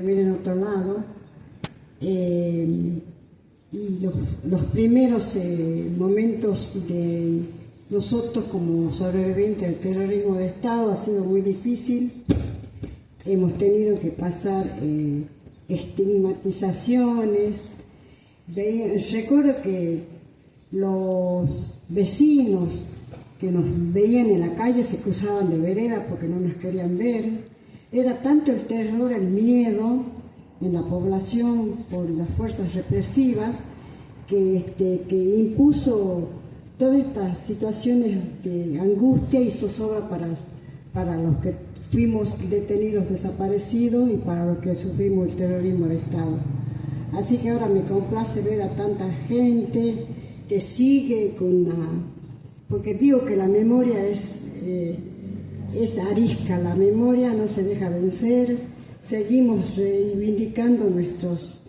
Miren otro lado. Y los primeros momentos de nosotros como sobrevivientes del terrorismo de Estado ha sido muy difícil. Hemos tenido que pasar estigmatizaciones. Recuerdo que los vecinos que nos veían en la calle se cruzaban de vereda porque no nos querían ver. Era tanto el terror, el miedo en la población por las fuerzas represivas que impuso todas estas situaciones de angustia y zozobra para los que fuimos detenidos, desaparecidos y para los que sufrimos el terrorismo de Estado. Así que ahora me complace ver a tanta gente que sigue con la... Porque digo que la memoria es arisca, la memoria no se deja vencer. Seguimos reivindicando nuestros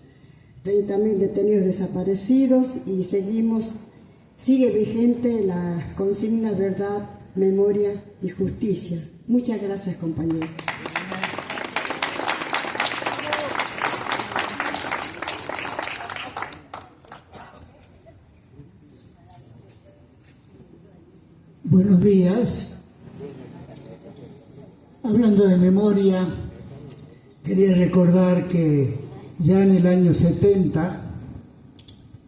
30.000 detenidos desaparecidos y sigue vigente la consigna verdad, memoria y justicia. Muchas gracias, compañeros. Buenos días. Hablando de memoria, quería recordar que ya en el año 70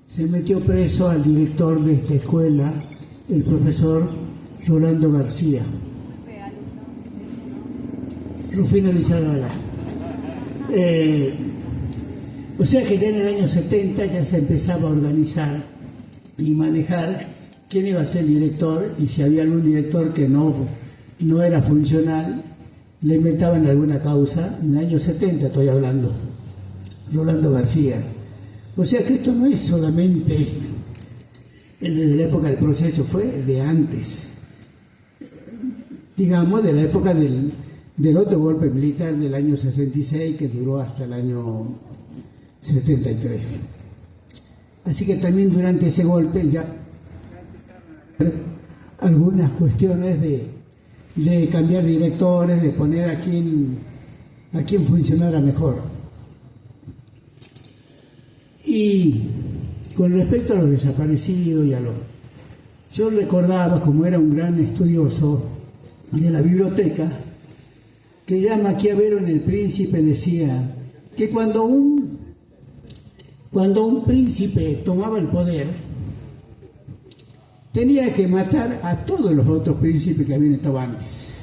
se metió preso al director de esta escuela, el profesor Rolando García. Rufino Lizarraga. O sea que ya en el año 70 ya se empezaba a organizar y manejar quién iba a ser director, y si había algún director que no era funcional, le inventaban alguna causa. En el año 70 estoy hablando, Rolando García. O sea que esto no es solamente desde la época del proceso, fue de antes, digamos, de la época del otro golpe militar del año 66 que duró hasta el año 73. Así que también durante ese golpe ya algunas cuestiones de cambiar directores, de poner a quien funcionara mejor. Y con respecto a los desaparecidos yo recordaba, como era un gran estudioso de la biblioteca, que ya Maquiavelo en El Príncipe decía que cuando un príncipe tomaba el poder, tenía que matar a todos los otros príncipes que habían estado antes.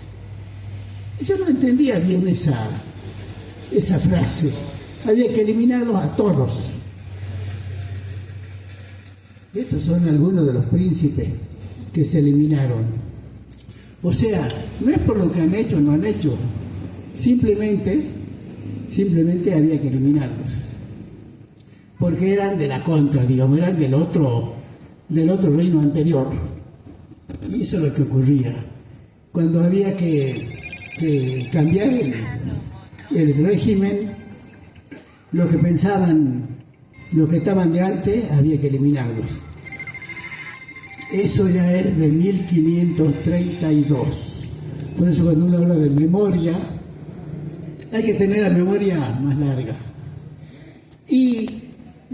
Yo no entendía bien esa frase. Había que eliminarlos a todos. Estos son algunos de los príncipes que se eliminaron. O sea, no es por lo que han hecho o no han hecho. Simplemente había que eliminarlos. Porque eran de la contra, digamos, eran del otro reino anterior. Y eso es lo que ocurría. Cuando había que cambiar el régimen, lo que pensaban, los que estaban de antes, había que eliminarlos. Eso ya es de 1532. Por eso cuando uno habla de memoria, hay que tener la memoria más larga. Y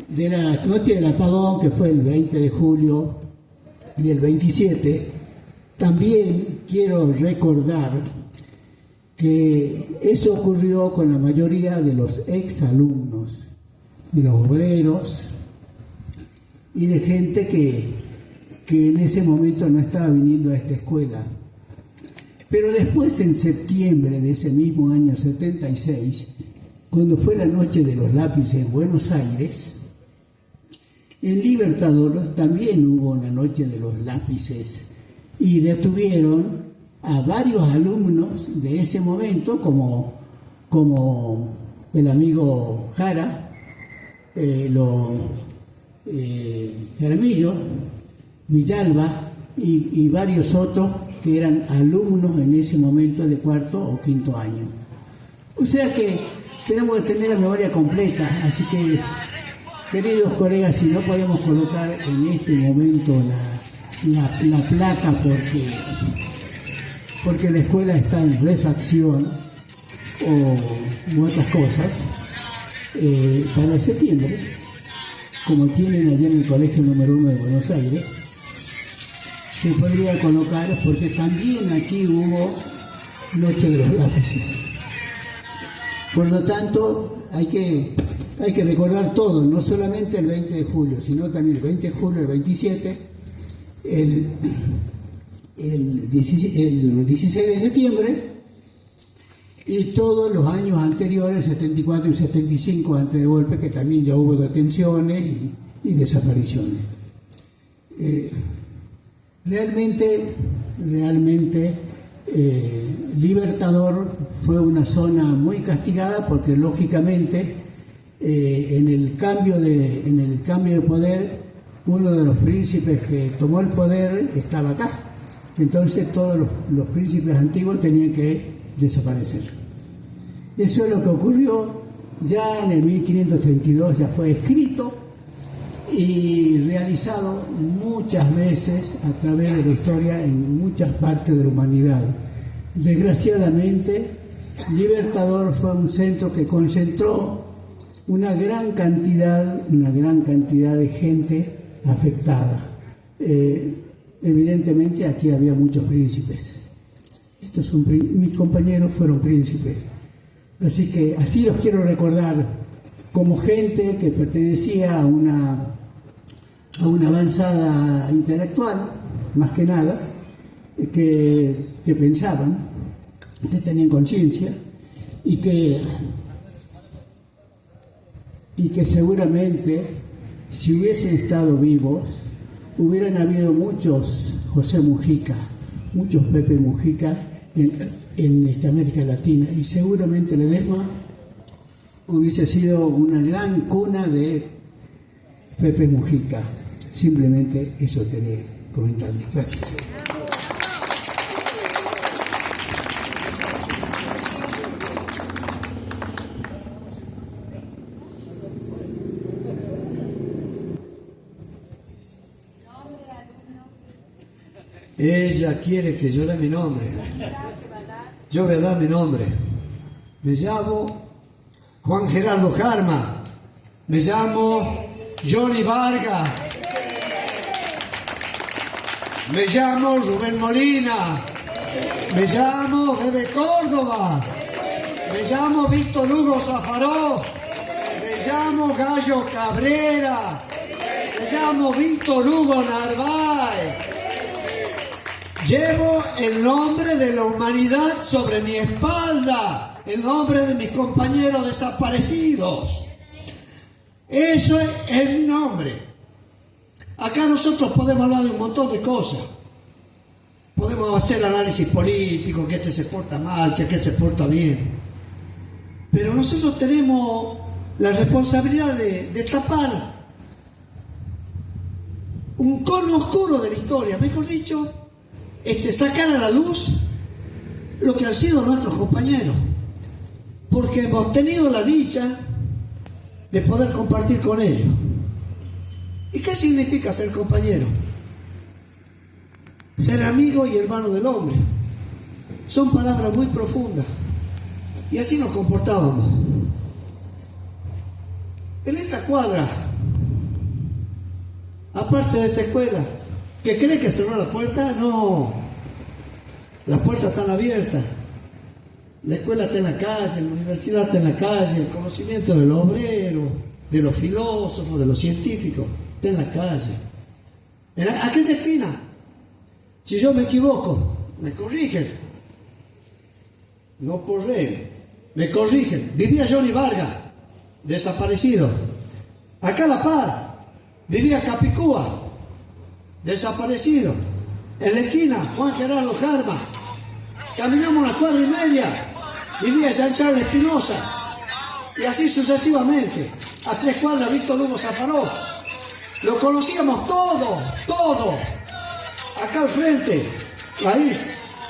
de la noche del apagón, que fue el 20 de julio y el 27, también quiero recordar que eso ocurrió con la mayoría de los exalumnos, de los obreros y de gente que en ese momento no estaba viniendo a esta escuela. Pero después, en septiembre de ese mismo año 76, cuando fue la noche de los lápices en Buenos Aires, en Libertador también hubo una noche de los lápices y detuvieron a varios alumnos de ese momento, como el amigo Jara, Jaramillo, Villalba y varios otros que eran alumnos en ese momento de cuarto o quinto año. O sea que tenemos que tener la memoria completa, así que, queridos colegas, si no podemos colocar en este momento la placa porque la escuela está en refacción u otras cosas, para septiembre, como tienen allá en el Colegio número 1 de Buenos Aires, se podría colocar, porque también aquí hubo Noche de los Lápices. Por lo tanto, hay que recordar todo, no solamente el 20 de julio, sino también el 20 de julio, el 27, el 16 de septiembre y todos los años anteriores, 74 y 75, antes de golpe, que también ya hubo detenciones y desapariciones. Realmente, Libertador fue una zona muy castigada porque lógicamente en el cambio de poder, uno de los príncipes que tomó el poder estaba acá. Entonces todos los príncipes antiguos tenían que desaparecer. Eso es lo que ocurrió. Ya en el 1532 ya fue escrito y realizado muchas veces a través de la historia en muchas partes de la humanidad. Desgraciadamente, Libertador fue un centro que concentró una gran cantidad de gente afectada. Evidentemente aquí había muchos príncipes. Mis compañeros fueron príncipes. Así que así los quiero recordar como gente que pertenecía a una avanzada intelectual, más que nada, que pensaban, que tenían conciencia y que seguramente si hubiesen estado vivos hubieran habido muchos José Mujica, muchos Pepe Mujica en América Latina, y seguramente Ledesma hubiese sido una gran cuna de Pepe Mujica. Simplemente eso quería comentarles. Gracias. Ella quiere que yo dé mi nombre. Yo voy a dar mi nombre. Me llamo Juan Gerardo Jarma. Me llamo Johnny Vargas. Me llamo Rubén Molina. Me llamo Bebe Córdoba. Me llamo Víctor Hugo Zafaró. Me llamo Gallo Cabrera. Me llamo Víctor Hugo Narváez. Llevo el nombre de la humanidad sobre mi espalda, el nombre de mis compañeros desaparecidos. Eso es mi nombre. Acá nosotros podemos hablar de un montón de cosas. Podemos hacer análisis político, que este se porta mal, que aquel se porta bien. Pero nosotros tenemos la responsabilidad de tapar un cono oscuro de la historia, mejor dicho, sacar a la luz lo que han sido nuestros compañeros, porque hemos tenido la dicha de poder compartir con ellos. ¿Y qué significa ser compañero? Ser amigo y hermano del hombre. Son palabras muy profundas, y así nos comportábamos. En esta cuadra, aparte de esta escuela, ¿que cree que cerró la puerta? No. Las puertas están abiertas. La escuela está en la calle, la universidad está en la calle, el conocimiento de los obreros, de los filósofos, de los científicos, está en la calle. En aquella esquina, si yo me equivoco, me corrigen. No por rey, me corrigen. Vivía Johnny Vargas, desaparecido. Acá a La Paz, vivía Capicúa, desaparecido. En la esquina, Juan Gerardo Jarma. Caminamos una cuadra y media, vivía Jean Charles Espinosa. Y así sucesivamente. A 3 cuadras, Víctor Hugo Zafaró. Lo conocíamos todo. Acá al frente, ahí,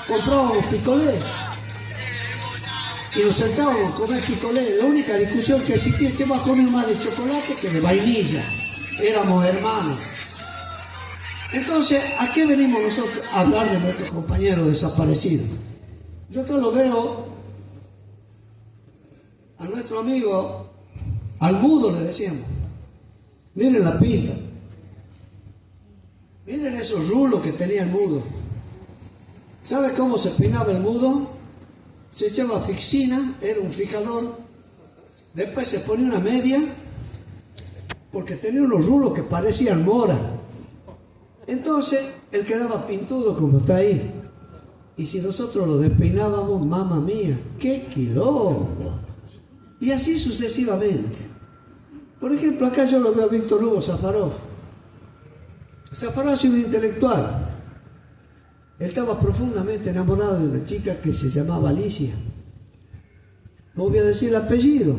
comprábamos picolé. Y nos sentábamos a comer picolé. La única discusión que existía es que iba a comer más de chocolate que de vainilla. Éramos hermanos. Entonces, ¿a qué venimos nosotros? A hablar de nuestros compañeros desaparecidos. Yo acá lo veo a nuestro amigo Al mudo le decíamos. Miren la pinta. Miren esos rulos que tenía el mudo. ¿Sabe cómo se peinaba el mudo? Se echaba fixina, era un fijador. Después se ponía una media, porque tenía unos rulos que parecían mora. Entonces, él quedaba pintudo como está ahí. Y si nosotros lo despeinábamos, mamá mía, ¡qué quilombo! Y así sucesivamente. Por ejemplo, acá yo lo veo a Víctor Hugo Zafarov. Zafarov es un intelectual. Él estaba profundamente enamorado de una chica que se llamaba Alicia. No voy a decir el apellido.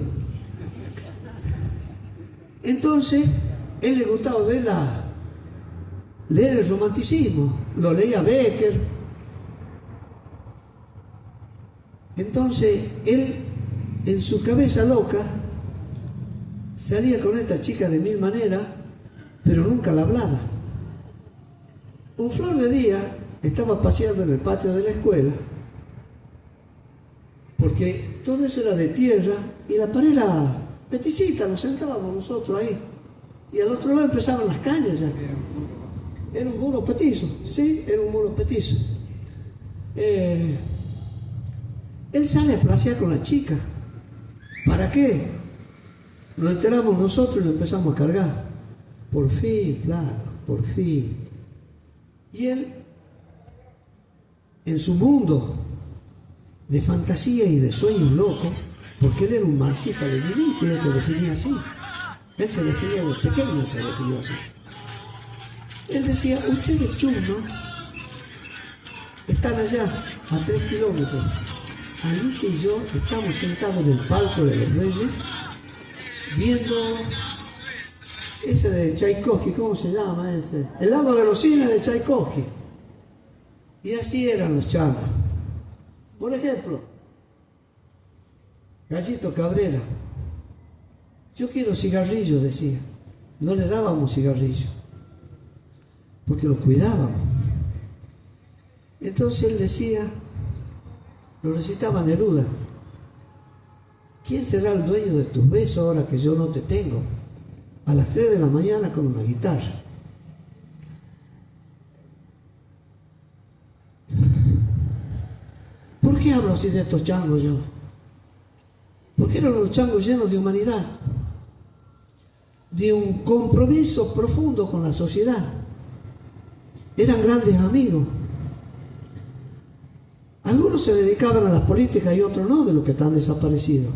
Entonces, él le gustaba leer el romanticismo. Lo leía Becker. Entonces, él, en su cabeza loca, salía con esta chica de mil maneras, pero nunca la hablaba. Un flor de día estaba paseando en el patio de la escuela, porque todo eso era de tierra y la pared era peticita, nos sentábamos nosotros ahí. Y al otro lado empezaban las cañas ya. Era un muro petizo, sí, era un muro petizo. Él sale a pasear con la chica. ¿Para qué? Lo enteramos nosotros y lo empezamos a cargar. Por fin, flaco, por fin. Y él, en su mundo de fantasía y de sueños locos, porque él era un marxista-leninista y él se definía así. Él se definía de pequeño, se definió así. Él decía, ustedes chumas están allá a 3 kilómetros. Alicia y yo estamos sentados en el palco de los Reyes viendo ese de Tchaikovsky, ¿cómo se llama ese? El lago de los cines de Tchaikovsky. Y así eran los changos. Por ejemplo, Gallito Cabrera. Yo quiero cigarrillos, decía. No le dábamos cigarrillos, porque lo cuidábamos. Entonces él decía, lo recitaba Neruda, ¿quién será el dueño de tus besos ahora que yo no te tengo? A las 3 de la mañana con una guitarra. ¿Por qué hablo así de estos changos yo? Porque eran los changos llenos de humanidad, de un compromiso profundo con la sociedad. Eran grandes amigos. Algunos se dedicaban a la política y otros no, de los que están desaparecidos.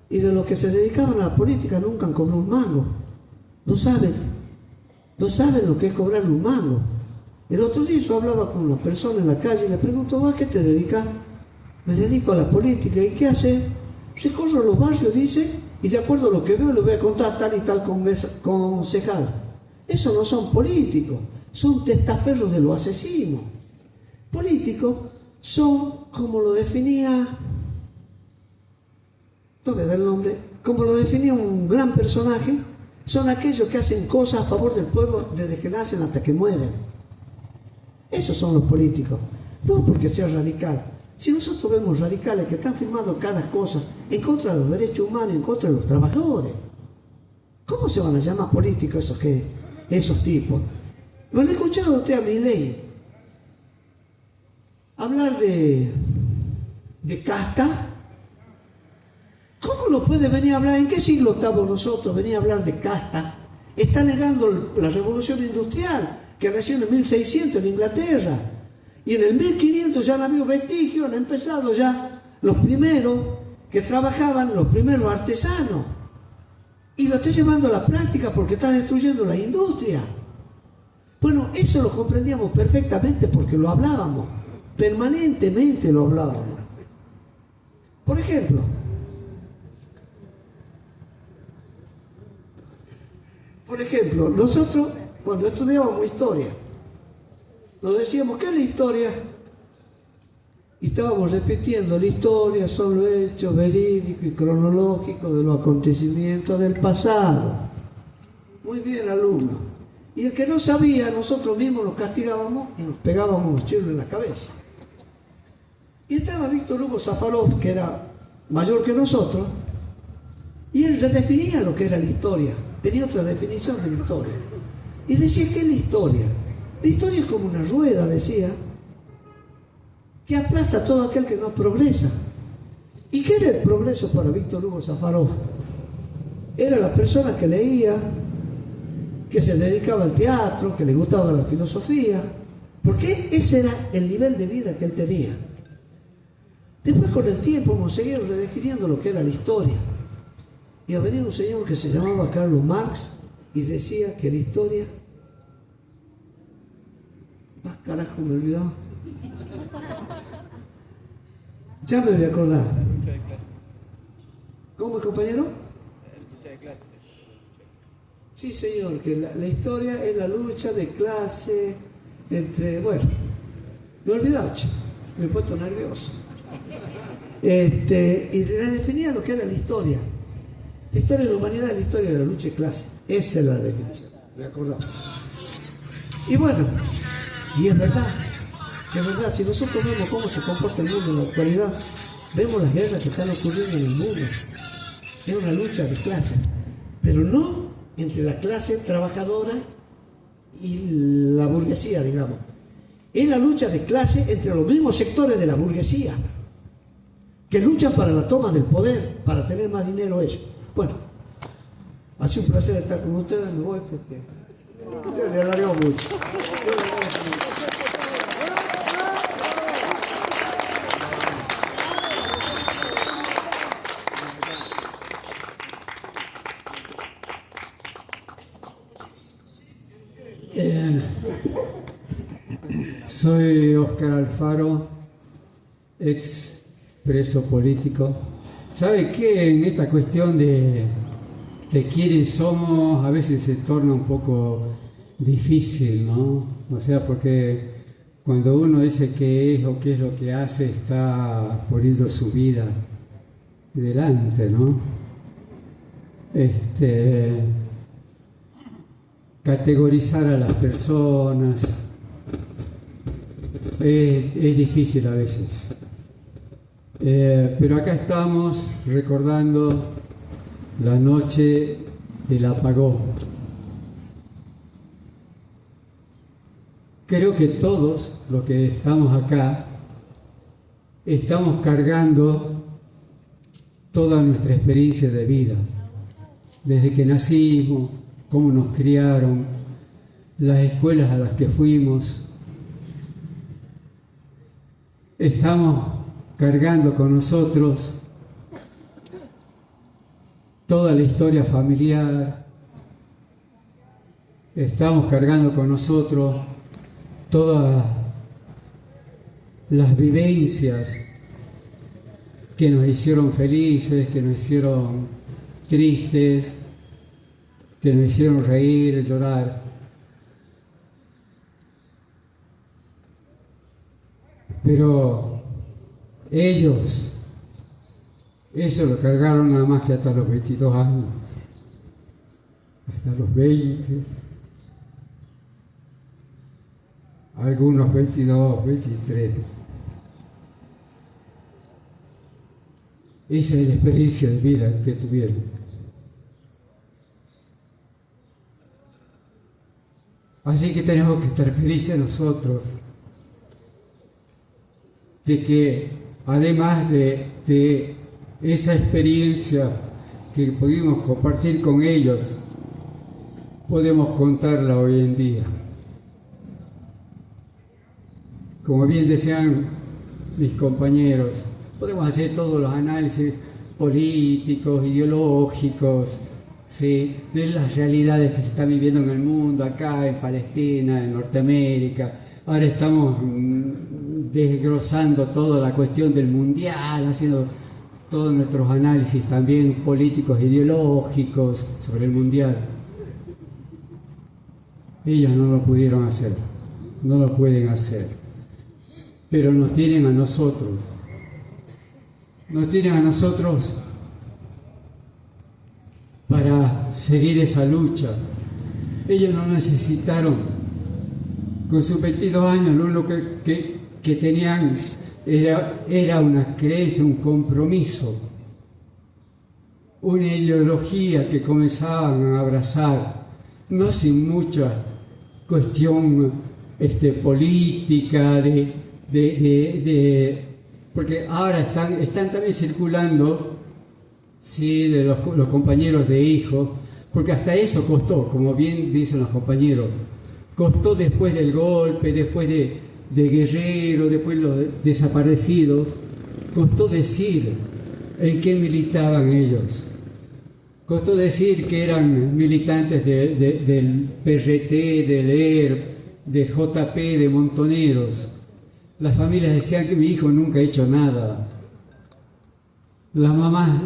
Y de los que se dedicaban a la política nunca han cobrado un mango. No saben lo que es cobrar un mango. El otro día yo hablaba con una persona en la calle y le pregunto, ¿a qué te dedicas? Me dedico a la política. ¿Y qué haces? Recorro los barrios, dice, y de acuerdo a lo que veo le voy a contar tal y tal concejal. Esos no son políticos, son testaferros de los asesinos. Políticos son, como lo definía, no me da el nombre, como lo definía un gran personaje, son aquellos que hacen cosas a favor del pueblo desde que nacen hasta que mueren. Esos son los políticos, no porque sea radical. Si nosotros vemos radicales que están firmando cada cosa en contra de los derechos humanos, en contra de los trabajadores, ¿cómo se van a llamar políticos esos tipos? ¿No le escucharon usted a Milei hablar de casta? ¿Cómo lo puede venir a hablar? ¿En qué siglo estamos nosotros? Venir a hablar de casta. Está negando la revolución industrial que nació en 1600 en Inglaterra. Y en el 1500 ya no había vestigios, han empezado ya los primeros que trabajaban, los primeros artesanos. Y lo está llevando a la práctica porque está destruyendo la industria. Bueno, eso lo comprendíamos perfectamente porque lo hablábamos. Permanentemente lo hablábamos. Por ejemplo, nosotros cuando estudiábamos historia, nos decíamos, ¿qué es la historia? Y estábamos repitiendo, la historia son los hechos verídicos y cronológicos de los acontecimientos del pasado. Muy bien, alumno. Y el que no sabía, nosotros mismos nos castigábamos y nos pegábamos los chiles en la cabeza. Y estaba Víctor Hugo Zafarov, que era mayor que nosotros, y él redefinía lo que era la historia, tenía otra definición de la historia. Y decía, ¿qué es la historia? La historia es como una rueda, decía, que aplasta a todo aquel que no progresa. ¿Y qué era el progreso para Víctor Hugo Zaffarov? Era la persona que leía, que se dedicaba al teatro, que le gustaba la filosofía, porque ese era el nivel de vida que él tenía. Después, con el tiempo, hemos seguido redefiniendo lo que era la historia. Y ha venido un señor que se llamaba Carlos Marx y decía que la historia... ¡Ah, carajo, me olvidó! Ya me voy a acordar. ¿Cómo, compañero? Sí, señor, que la historia es la lucha de clase entre... Bueno, me he olvidado, me he puesto nervioso. Y redefinía lo que era la historia. La historia de la humanidad es la historia de la lucha de clase. Esa es la definición, me acordaba. Y bueno, y es verdad, si nosotros vemos cómo se comporta el mundo en la actualidad, vemos las guerras que están ocurriendo en el mundo. Es una lucha de clase, pero no entre la clase trabajadora y la burguesía, digamos. Es la lucha de clase entre los mismos sectores de la burguesía, que luchan para la toma del poder, para tener más dinero ellos. Bueno, ha sido un placer estar con ustedes, me voy porque yo le alargó mucho. Soy Óscar Alfaro, ex preso político. ¿Sabe qué? En esta cuestión de quiénes somos, a veces se torna un poco difícil, ¿no? O sea, porque cuando uno dice qué es o qué es lo que hace, está poniendo su vida delante, ¿no? Categorizar a las personas es difícil a veces. Pero acá estamos recordando la noche del apagón. Creo que todos los que estamos acá estamos cargando toda nuestra experiencia de vida, desde que nacimos, cómo nos criaron, las escuelas a las que fuimos. Estamos cargando con nosotros toda la historia familiar, estamos cargando con nosotros todas las vivencias que nos hicieron felices, que nos hicieron tristes, que nos hicieron reír, llorar. Pero ellos lo cargaron nada más que hasta los 22 años, hasta los 20, algunos 22, 23. Esa es la experiencia de vida que tuvieron. Así que tenemos que estar felices nosotros de que, además de esa experiencia que pudimos compartir con ellos, podemos contarla hoy en día. Como bien decían mis compañeros, podemos hacer todos los análisis políticos, ideológicos, ¿sí?, de las realidades que se están viviendo en el mundo, acá en Palestina, en Norteamérica. Ahora estamos desglosando toda la cuestión del mundial, haciendo todos nuestros análisis también políticos, ideológicos sobre el mundial. Ellos no lo pudieron hacer, no lo pueden hacer, pero nos tienen a nosotros. Nos tienen a nosotros para seguir esa lucha. Ellos no necesitaron, con sus 22 años, lo único que tenían era una creencia, un compromiso una ideología que comenzaban a abrazar, no sin mucha cuestión política, porque ahora están también circulando, sí, de los compañeros de hijos, porque hasta eso costó, como bien dicen los compañeros, costó después del golpe, después de Guerrero, después los desaparecidos, costó decir en qué militaban ellos. Costó decir que eran militantes del PRT, del ERP, de JP, de Montoneros. Las familias decían que mi hijo nunca ha hecho nada. Las mamás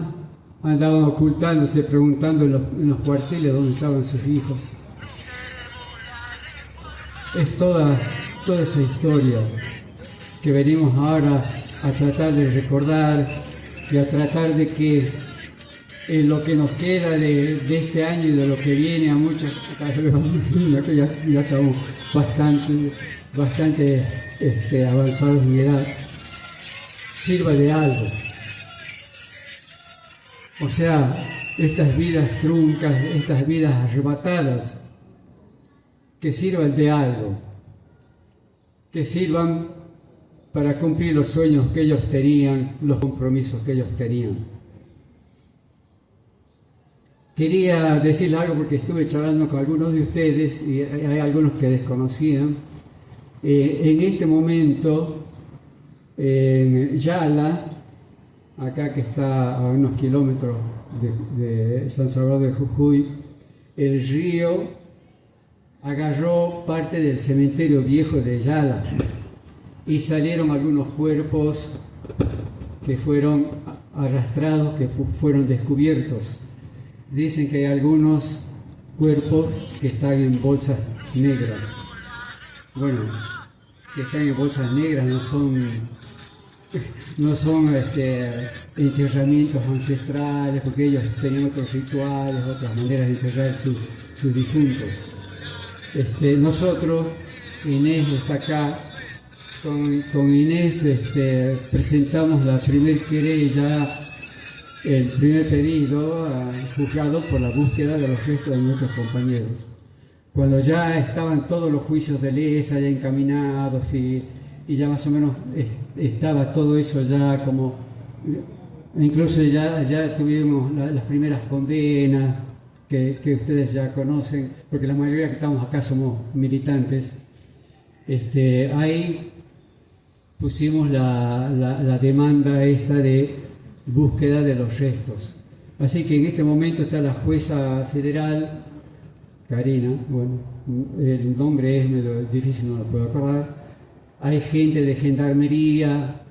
andaban ocultándose, preguntando en los cuarteles dónde estaban sus hijos. Es toda esa historia que venimos ahora a tratar de recordar y a tratar de que en lo que nos queda de este año y de lo que viene a muchos, ya estamos bastante avanzados en edad, sirva de algo. O sea, estas vidas truncas, estas vidas arrebatadas, que sirvan de algo, que sirvan para cumplir los sueños que ellos tenían, los compromisos que ellos tenían. Quería decirle algo porque estuve charlando con algunos de ustedes y hay algunos que desconocían. En este momento, en Yala, acá que está a unos kilómetros de San Salvador de Jujuy, el río agarró parte del cementerio viejo de Yala y salieron algunos cuerpos que fueron arrastrados, que fueron descubiertos. Dicen que hay algunos cuerpos que están en bolsas negras. Bueno, si están en bolsas negras no son enterramientos ancestrales, porque ellos tenían otros rituales, otras maneras de enterrar sus difuntos. Nosotros, Inés está acá, con Inés presentamos la primer querella, el primer pedido al juzgado por la búsqueda de los restos de nuestros compañeros. Cuando ya estaban todos los juicios de lesa ya encaminados y ya más o menos estaba todo eso ya como, incluso ya tuvimos las primeras condenas que ustedes ya conocen, porque la mayoría que estamos acá somos militantes. Ahí pusimos la demanda esta de búsqueda de los restos. Así que en este momento está la jueza federal, Karina, bueno, el nombre es medio difícil, no lo puedo acordar. Hay gente de gendarmería,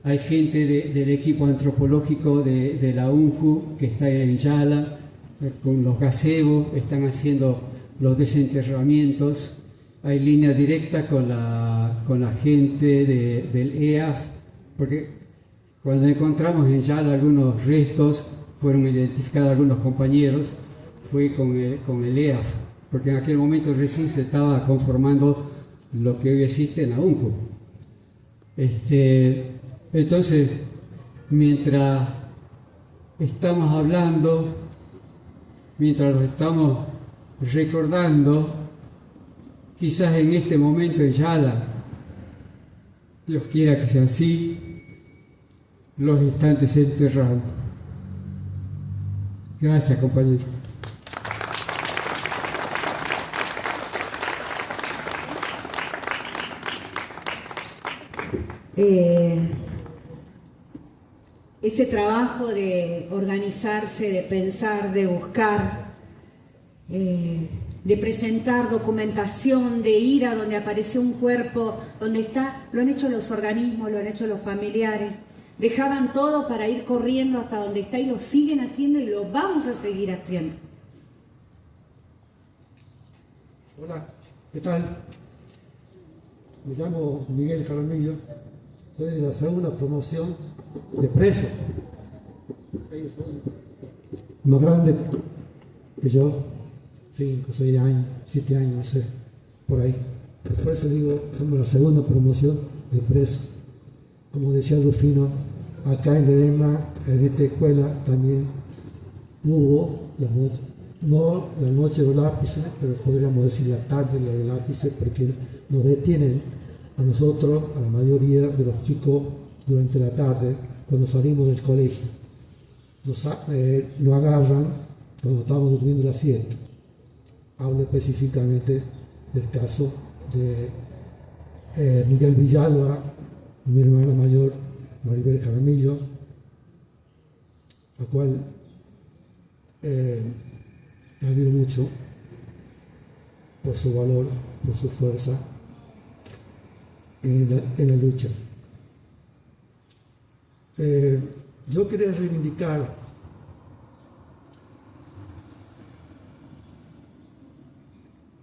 hay gente del equipo antropológico de la UNJU que está en Yala, con los gazebos, están haciendo los desenterramientos. Hay línea directa con la gente del EAF, porque cuando encontramos en Yala algunos restos, fueron identificados algunos compañeros, fue con el EAF, porque en aquel momento recién se estaba conformando lo que hoy existe en la UNJU. Entonces, mientras estamos hablando, mientras lo estamos recordando, quizás en este momento en Yala, Dios quiera que sea así, los instantes enterrados. Gracias, compañero. Ese trabajo de organizarse, de pensar, de buscar, de presentar documentación, de ir a donde apareció un cuerpo, donde está, lo han hecho los organismos, lo han hecho los familiares, dejaban todo para ir corriendo hasta donde está y lo siguen haciendo y lo vamos a seguir haciendo. Hola, ¿qué tal? Me llamo Miguel Jaramillo, soy de la segunda promoción de preso. Ellos son más grandes que yo, 5, 6 años, 7 años, no sé, por ahí. Por eso digo, somos la segunda promoción de preso. Como decía Rufino, acá en Ledesma, en esta escuela también hubo la noche, no la noche de los lápices, pero podríamos decir la tarde de los lápices, porque nos detienen a nosotros, a la mayoría de los chicos, durante la tarde, cuando salimos del colegio. Nos agarran cuando estamos durmiendo la siesta. Hablo específicamente del caso de Miguel Villalba, mi hermana mayor, Maribel Jaramillo, la cual me admiro mucho por su valor, por su fuerza en la lucha. Yo quería reivindicar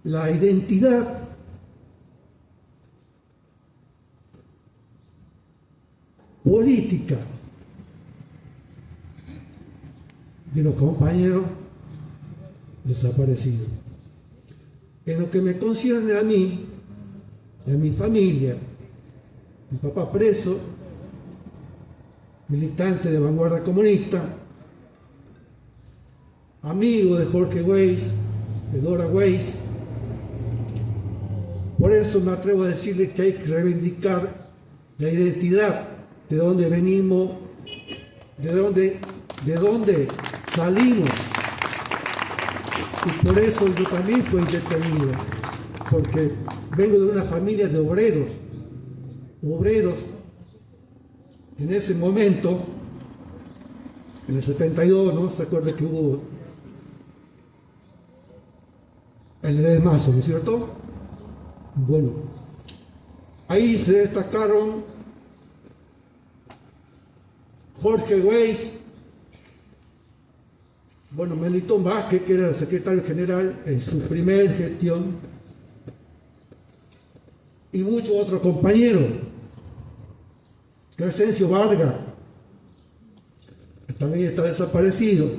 la identidad política de los compañeros desaparecidos. En lo que me concierne a mí, a mi familia, mi papá preso, militante de vanguardia comunista, amigo de Jorge Weiss, de Dora Weiss. Por eso me atrevo a decirle que hay que reivindicar la identidad de dónde venimos, de dónde salimos. Y por eso yo también fui detenido, porque vengo de una familia de obreros. En ese momento, en el 72, ¿no? ¿Se acuerda que hubo el de Mazo, ¿no es cierto? Bueno, ahí se destacaron Jorge Weiss, bueno, Melitón Vázquez, que era el secretario general en su primer gestión, y muchos otros compañeros. Crescencio Vargas, que también está desaparecido.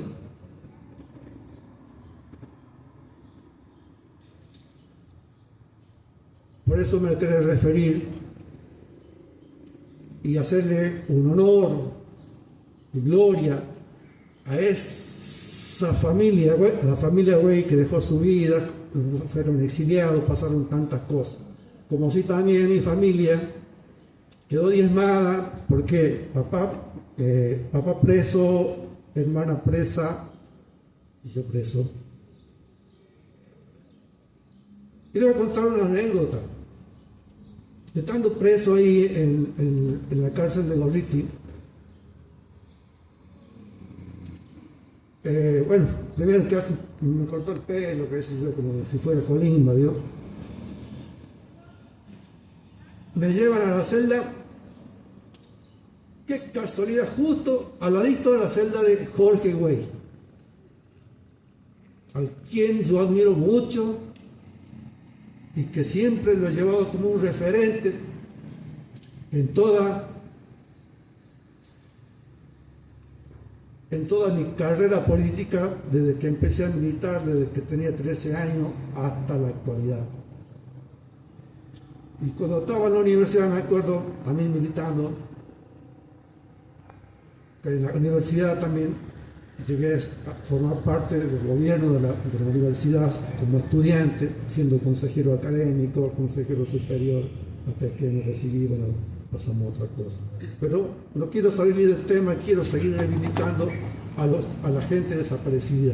Por eso me quiero referir y hacerle un honor y gloria a esa familia, a la familia Güey, que dejó su vida, fueron exiliados, pasaron tantas cosas. Como si también mi familia quedó diezmada porque papá preso, hermana presa y yo preso. Y le voy a contar una anécdota. Estando preso ahí en la cárcel de Gorriti, bueno, primero que me cortó el pelo, que sé yo, como si fuera colimba, ¿vio? Me llevan a la celda. Qué casualidad, justo al ladito de la celda de Jorge Güey, al quien yo admiro mucho y que siempre lo he llevado como un referente en toda mi carrera política, desde que empecé a militar, desde que tenía 13 años hasta la actualidad. Y cuando estaba en la universidad, me acuerdo, también militando, que en la universidad también llegué a formar parte del gobierno de la universidad como estudiante, siendo consejero académico, consejero superior, hasta que me recibí, bueno, pasamos a otra cosa. Pero no quiero salir del tema, quiero seguir reivindicando a la gente desaparecida.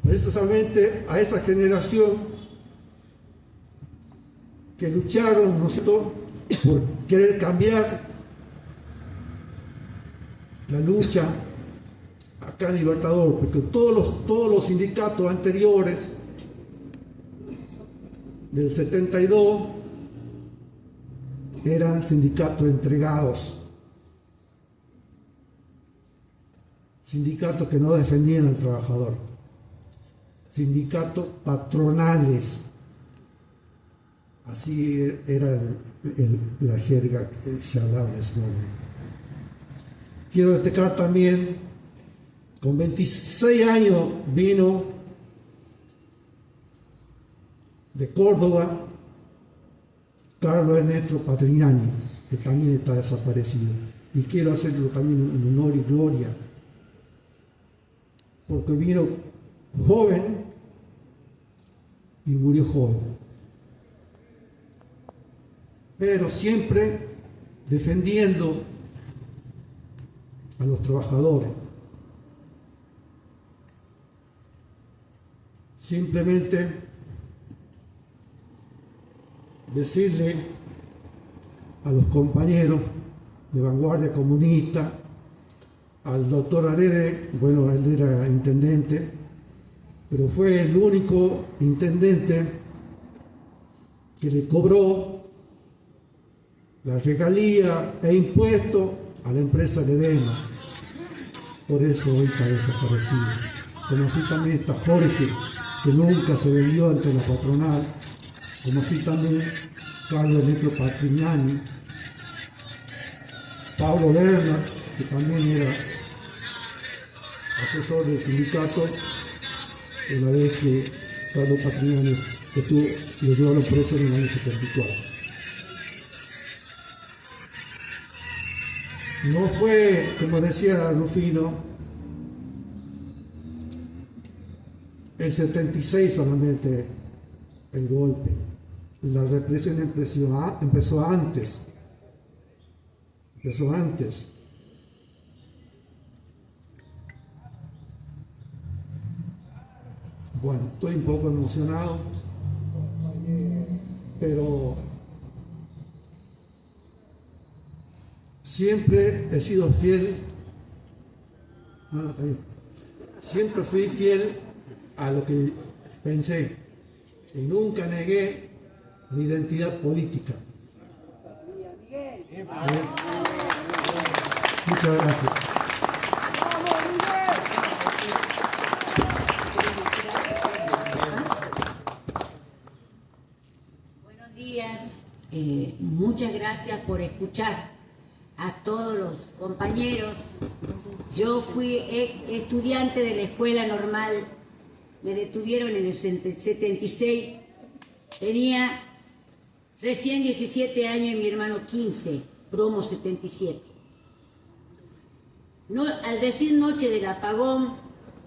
Precisamente a esa generación que lucharon, ¿no es cierto?, por querer cambiar la lucha acá en Libertador, porque todos los sindicatos anteriores del 72 eran sindicatos entregados, sindicatos que no defendían al trabajador, sindicatos patronales. Así era la jerga que se hablaba en ese momento. Quiero destacar también, con 26 años vino de Córdoba Carlos Ernesto Patrignani, que también está desaparecido. Y quiero hacerlo también un honor y gloria porque vino joven y murió joven. Pero siempre defendiendo a los trabajadores. Simplemente decirle a los compañeros de Vanguardia Comunista, al doctor Arede, bueno, él era intendente, pero fue el único intendente que le cobró la regalía e impuesto a la empresa Ledesma. Por eso hoy está desaparecido. Como así también está Jorge, que nunca se vendió ante la patronal, como así también Carlos Metro Patrignani, Pablo Lerner, que también era asesor del sindicato, una vez que Carlos Patrignani lo llevaron preso en el año 74. No fue, como decía Rufino, el 76 solamente el golpe. La represión empezó antes. Bueno, estoy un poco emocionado, pero siempre he sido fiel, siempre fui fiel a lo que pensé y nunca negué mi identidad política. Muchas gracias. Buenos días, muchas gracias por escuchar a todos los compañeros. Yo fui estudiante de la escuela normal, me detuvieron en el 76, tenía recién 17 años y mi hermano 15, promo 77. No, al decir noche del apagón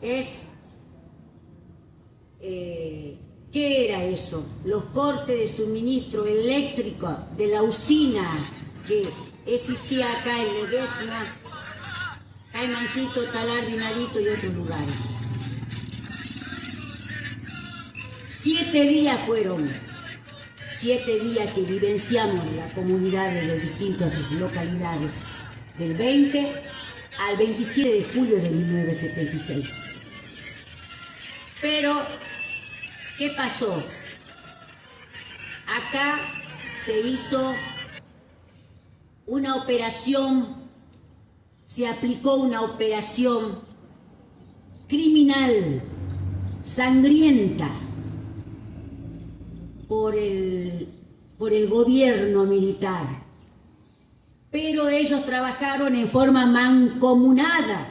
es... ¿qué era eso? Los cortes de suministro eléctrico de la usina que existía acá en Ledesma, Caimancito, Talar, Vinalito y otros lugares. 7 días fueron, 7 días que vivenciamos la comunidad de las distintas localidades, del 20 al 27 de julio de 1976. Pero, ¿qué pasó? Acá se hizo una operación, se aplicó una operación criminal, sangrienta, por el gobierno militar. Pero ellos trabajaron en forma mancomunada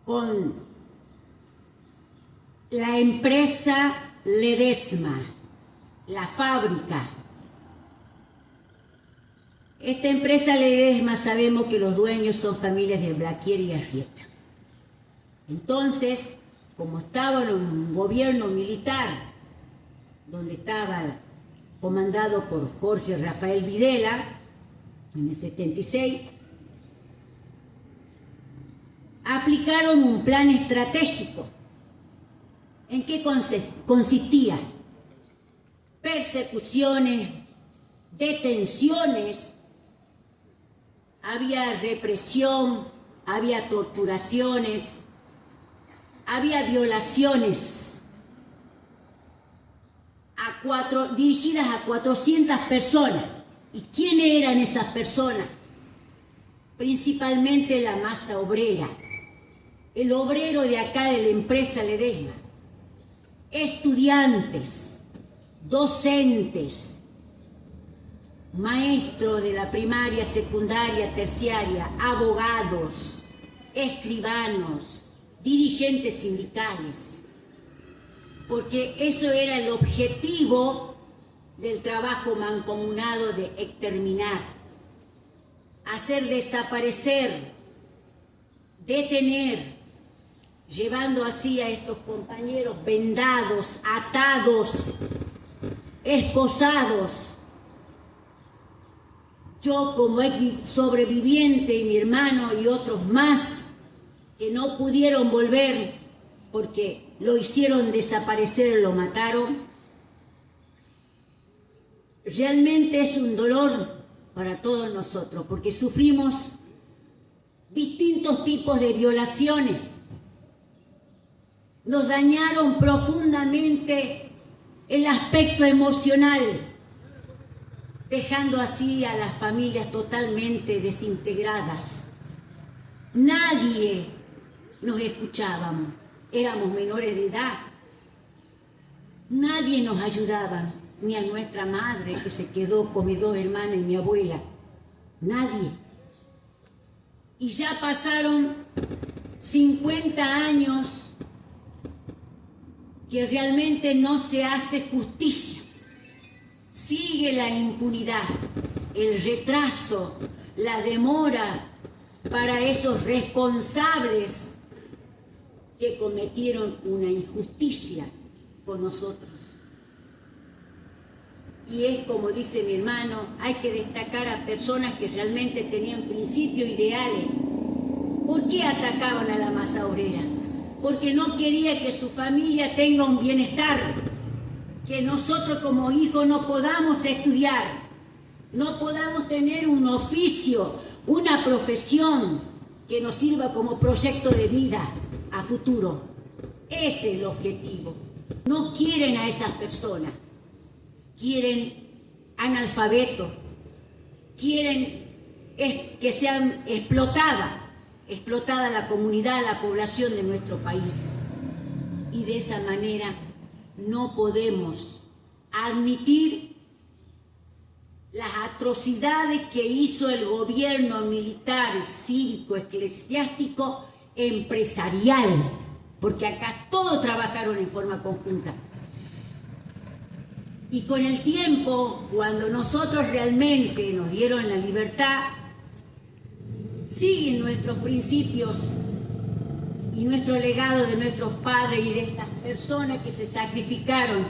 con la empresa Ledesma, la fábrica. Esta empresa Ledesma sabemos que los dueños son familias de Blaquier y Arrieta. Entonces, como estaba en un gobierno militar, donde estaba comandado por Jorge Rafael Videla, en el 76, aplicaron un plan estratégico. ¿En qué consistía? Persecuciones, detenciones, había represión, había torturaciones, había violaciones dirigidas a 400 personas. ¿Y quiénes eran esas personas? Principalmente la masa obrera, el obrero de acá de la empresa Ledesma, estudiantes, docentes, maestros de la primaria, secundaria, terciaria, abogados, escribanos, dirigentes sindicales, porque eso era el objetivo del trabajo mancomunado de exterminar, hacer desaparecer, detener, llevando así a estos compañeros vendados, atados, esposados. Yo como sobreviviente y mi hermano y otros más que no pudieron volver porque lo hicieron desaparecer, lo mataron. Realmente es un dolor para todos nosotros porque sufrimos distintos tipos de violaciones. Nos dañaron profundamente el aspecto emocional, dejando así a las familias totalmente desintegradas. Nadie nos escuchaba, éramos menores de edad. Nadie nos ayudaba, ni a nuestra madre que se quedó con mis 2 hermanas y mi abuela. Nadie. Y ya pasaron 50 años que realmente no se hace justicia. Sigue la impunidad, el retraso, la demora para esos responsables que cometieron una injusticia con nosotros. Y es como dice mi hermano, hay que destacar a personas que realmente tenían principios ideales. ¿Por qué atacaban a la masa obrera? Porque no quería que su familia tenga un bienestar, que nosotros como hijos no podamos estudiar, no podamos tener un oficio, una profesión que nos sirva como proyecto de vida a futuro. Ese es el objetivo. No quieren a esas personas, quieren analfabetos, quieren que sean explotada la comunidad, la población de nuestro país. Y de esa manera no podemos admitir las atrocidades que hizo el gobierno militar, cívico, eclesiástico, empresarial, porque acá todos trabajaron en forma conjunta. Y con el tiempo, cuando nosotros realmente nos dieron la libertad, siguen nuestros principios y nuestro legado de nuestros padres y de estas personas que se sacrificaron,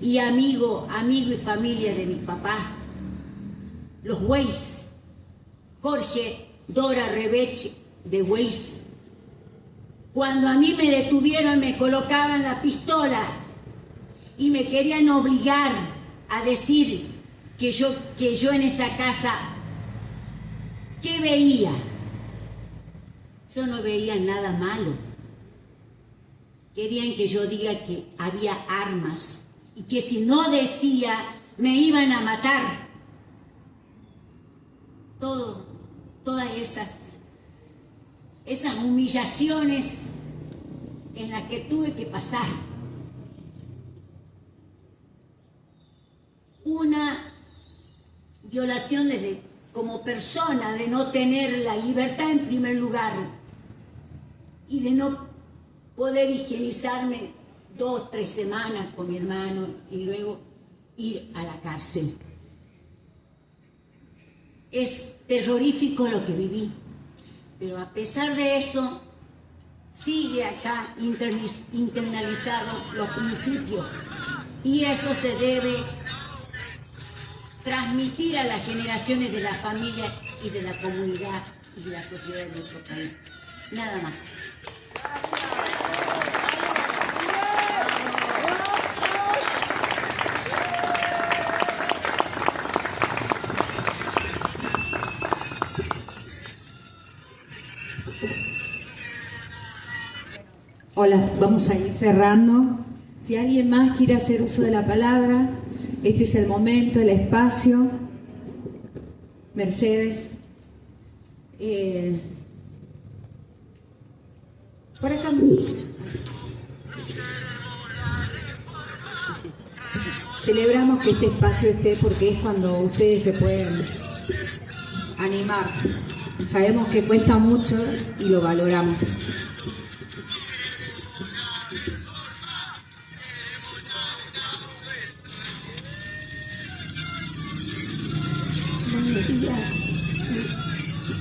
y amigo y familia de mis papás, los Weiss, Jorge, Dora Rebeche de Weiss. Cuando a mí me detuvieron, me colocaban la pistola y me querían obligar a decir que yo en esa casa, ¿qué veía? Yo no veía nada malo. Querían que yo diga que había armas y que si no decía me iban a matar. Todas esas humillaciones en las que tuve que pasar. Una violación como persona, de no tener la libertad en primer lugar y de no poder higienizarme 2, 3 semanas con mi hermano y luego ir a la cárcel. Es terrorífico lo que viví, pero a pesar de eso, sigue acá internalizados los principios, y eso se debe transmitir a las generaciones de la familia y de la comunidad y de la sociedad de nuestro país. Nada más. Hola, vamos a ir cerrando. Si alguien más quiere hacer uso de la palabra, este es el momento, el espacio. Mercedes. Por acá. Celebramos que este espacio esté porque es cuando ustedes se pueden animar. Sabemos que cuesta mucho y lo valoramos. Buenos días.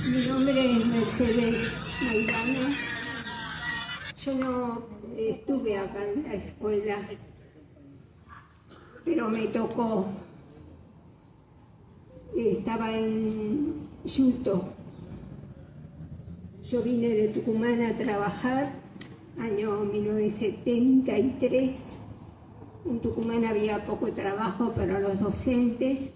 Mi nombre es Mercedes Maidana. Yo no estuve acá en la escuela, pero me tocó. Estaba en Yuto. Yo vine de Tucumán a trabajar, año 1973. En Tucumán había poco trabajo para los docentes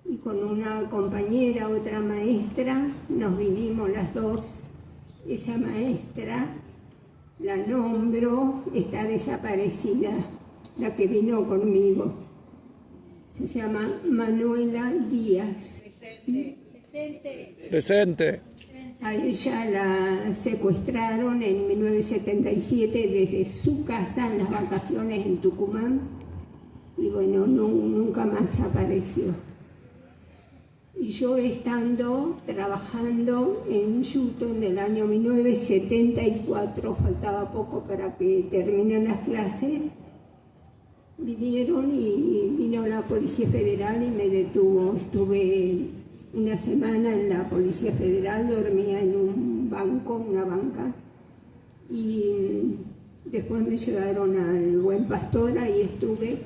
y con una compañera, otra maestra, nos vinimos las dos. Esa maestra, la nombro, está desaparecida, la que vino conmigo. Se llama Manuela Díaz. Presente. A ella la secuestraron en 1977 desde su casa en las vacaciones en Tucumán y bueno, nunca más apareció. Y yo estando trabajando en Yuto en el año 1974, faltaba poco para que terminen las clases, vinieron y vino la Policía Federal y me detuvo. Estuve una semana en la Policía Federal, dormía en un banco, una banca, y después me llevaron al Buen Pastor, ahí estuve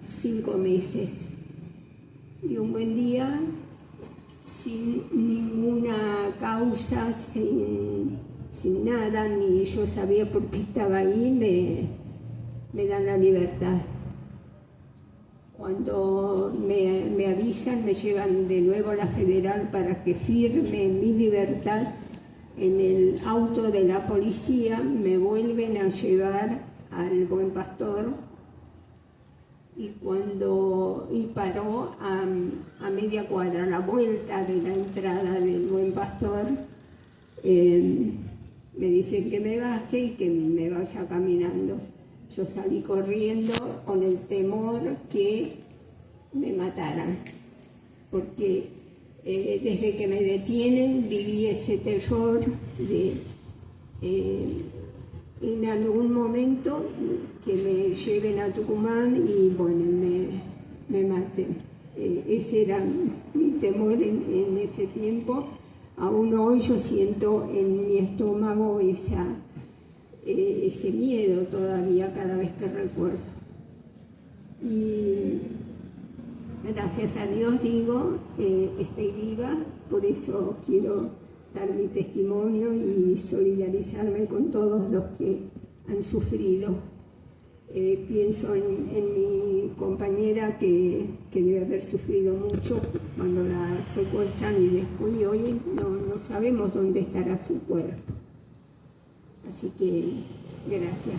5 meses. Y un buen día, sin ninguna causa, sin nada, ni yo sabía por qué estaba ahí, me dan la libertad. Cuando me avisan, me llevan de nuevo a la Federal para que firme mi libertad. En el auto de la policía me vuelven a llevar al Buen Pastor y paró a media cuadra, a la vuelta de la entrada del Buen Pastor, me dicen que me baje y que me vaya caminando. Yo salí corriendo con el temor que me mataran, porque desde que me detienen viví ese terror de en algún momento que me lleven a Tucumán y bueno, me maten. Ese era mi temor en ese tiempo. Aún hoy yo siento en mi estómago ese miedo todavía cada vez que recuerdo. Y gracias a Dios digo, estoy viva, por eso quiero dar mi testimonio y solidarizarme con todos los que han sufrido. Pienso en mi compañera que debe haber sufrido mucho cuando la secuestran y después hoy no sabemos dónde estará su cuerpo. Así que, gracias.